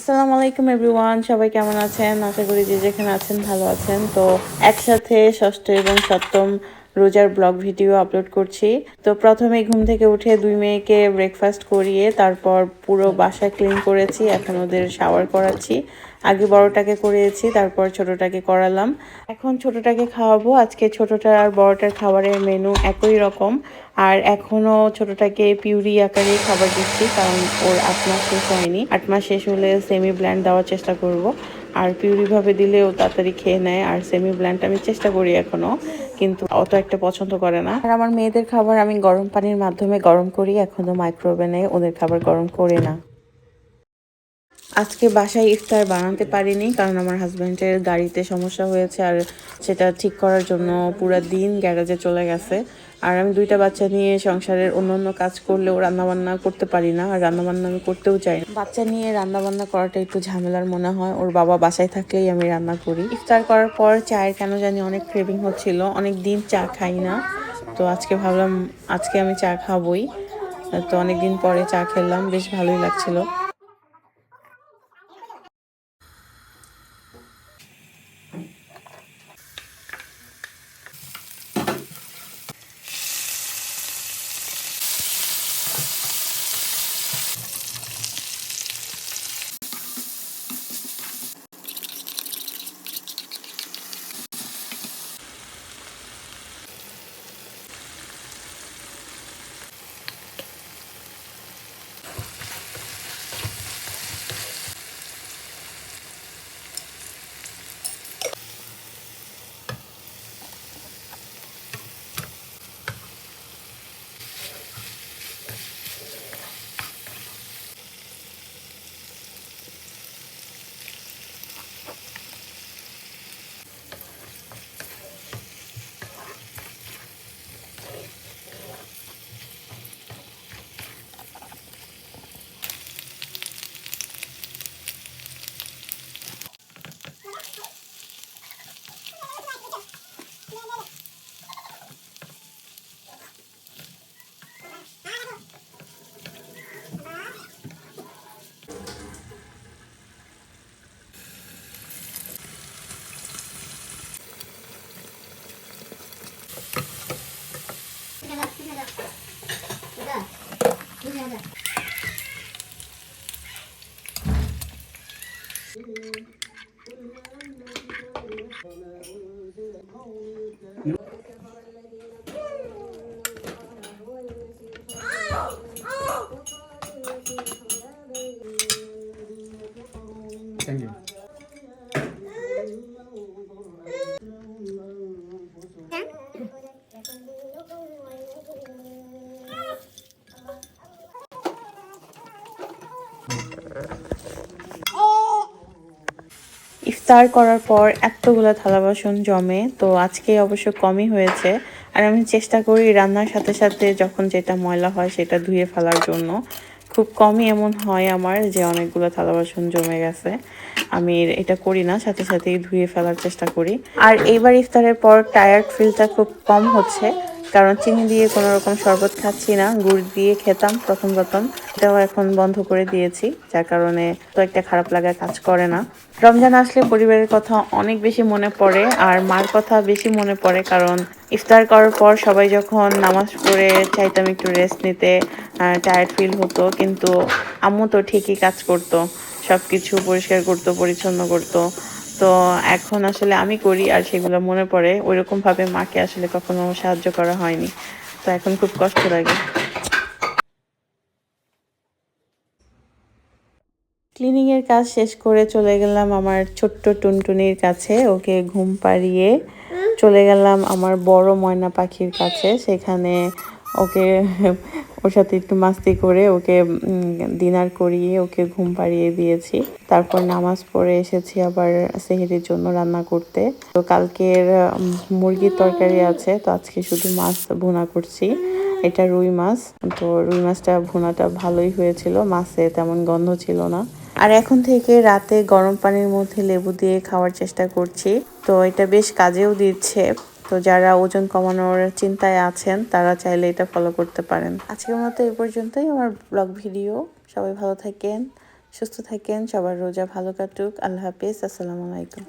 আসসালামু আলাইকুম এভরিওয়ান, সবাই কেমন আছেন? আশা করি যে যেখানে আছেন ভালো আছেন। তো একসাথে ষষ্ঠ এবং সপ্তম রোজার ব্লগ ভিডিও আপলোড করছি। তো প্রথমে ঘুম থেকে উঠে দুই মেয়েকে ব্রেকফাস্ট করিয়ে তারপর পুরো বাসা ক্লিন করেছি। এখন ওদের শাওয়ার করাচ্ছি। আগে বড়টাকে করিয়েছি, তারপর ছোটটাকে করালাম। এখন ছোটটাকে খাওয়াবো। আজকে ছোটটা আর বড়টার খাবারের মেনু একই রকম। আর এখনো ছোটটাকে পিউরি আকারে খাবার দিচ্ছি, কারণ ওর 8 মাস শেষ হয়নি। 8 মাস শেষ হলে সেমি ব্ল্যান্ড দেওয়ার চেষ্টা করব। আর পিউরি ভাবে দিলে ও তাড়াতাড়ি খেয়ে নেয়। আর সেমি ব্ল্যান্ড আমি চেষ্টা করি এখনো, কিন্তু অত একটা পছন্দ করে না। আর আমার মেয়েদের খাবার আমি গরম পানির মাধ্যমে গরম করি, এখনো মাইক্রোওভেনে ওদের খাবার গরম করি না। আজকে বাসায় ইফতার বানাতে পারিনি, কারণ আমার হাজব্যান্ডের গাড়িতে সমস্যা হয়েছে। আর সেটা ঠিক করার জন্য পুরো দিন গ্যারেজে চলে গেছে। আর আমি দুইটা বাচ্চা নিয়ে সংসারের অন্য কাজ করলেও রান্নাবান্না করতে পারি না, আর রান্নাবান্না আমি করতেও চাই না। বাচ্চা নিয়ে রান্নাবান্না করাটা একটু ঝামেলার মনে হয়। ওর বাবা বাসায় থাকলেই আমি রান্না করি। ইফতার করার পর চায়ের কেন জানি অনেক ক্রেভিং হচ্ছিল, অনেক দিন চা খাই না। তো আজকে ভাবলাম আজকে আমি চা খাবই। তো অনেকদিন পরে চা খেলাম, বেশ ভালোই লাগছিল। Thank you. ইফতার করার পর এতগুলো থালা বাসন জমে, তো আজকে অবশ্য কমই হয়েছে। আর আমি চেষ্টা করি রান্নার সাথে সাথে যখন যেটা ময়লা হয় সেটা ধুয়ে ফেলার জন্য। খুব কমই এমন হয় আমার যে অনেকগুলো থালা বাসন জমে গেছে। আমি এটা করি না, সাথে সাথেই ধুয়ে ফেলার চেষ্টা করি। আর এইবার ইফতারের পর টায়ার্ড ফিলটা খুব কম হচ্ছে, কারণ চিনি দিয়ে কোনো রকম শরবত খাচ্ছি না। গুড় দিয়ে খেতাম প্রথম প্রথম, এটাও এখন বন্ধ করে দিয়েছি, যার কারণে তো একটা খারাপ লাগা কাজ করে না। রমজান আসলে পরিবারের কথা অনেক বেশি মনে পড়ে, আর মার কথা বেশি মনে পড়ে, কারণ ইফতার করার পর সবাই যখন নামাজ পড়ে চাইতাম একটু রেস্ট নিতে, টায়ার্ড ফিল হতো, কিন্তু আম্মু তো ঠিকই কাজ করতো, সব কিছু পরিষ্কার করতো, পরিচ্ছন্ন করতো। তো এখন আসলে আমি করি, আর সেগুলো মনে পড়ে। ওইরকমভাবে মাকে আসলে কখনো সাহায্য করা হয়নি, তো এখন খুব কষ্ট লাগে। ক্লিনিং এর কাজ শেষ করে চলে গেলাম আমার ছোট্ট টুনটুনির কাছে, ওকে ঘুম পাড়িয়ে চলে গেলাম আমার বড় ময়না পাখির কাছে। সেখানে ওকে ওর সাথে একটু মাস্তি করে ওকে ডিনার করিয়ে ওকে ঘুম পাড়িয়ে দিয়েছি। তারপর নামাজ পড়ে এসেছি আবার সেহরির জন্য রান্না করতে। তো কালকের মুরগির তরকারি আছে, তো আজকে শুধু মাছ ভুনা করছি। এটা রুই মাছ। তো রুই মাছটা ভুনাটা ভালোই হয়েছিল, মাছে তেমন গন্ধ ছিল না। আর এখন থেকে রাতে গরম পানির মধ্যে লেবু দিয়ে খাওয়ার চেষ্টা করছি, তো এটা বেশ কাজেও দিচ্ছে। তো যারা ওজন কমানোর চিন্তায় আছেন তারা চাইলে এটা ফলো করতে পারেন। আজকের মতো এই পর্যন্তই আমার ব্লগ ভিডিও। সবাই ভালো থাকেন, সুস্থ থাকেন, সবার রোজা ভালো কাটুক। আল্লাহ হাফেজ, আসসালামু আলাইকুম।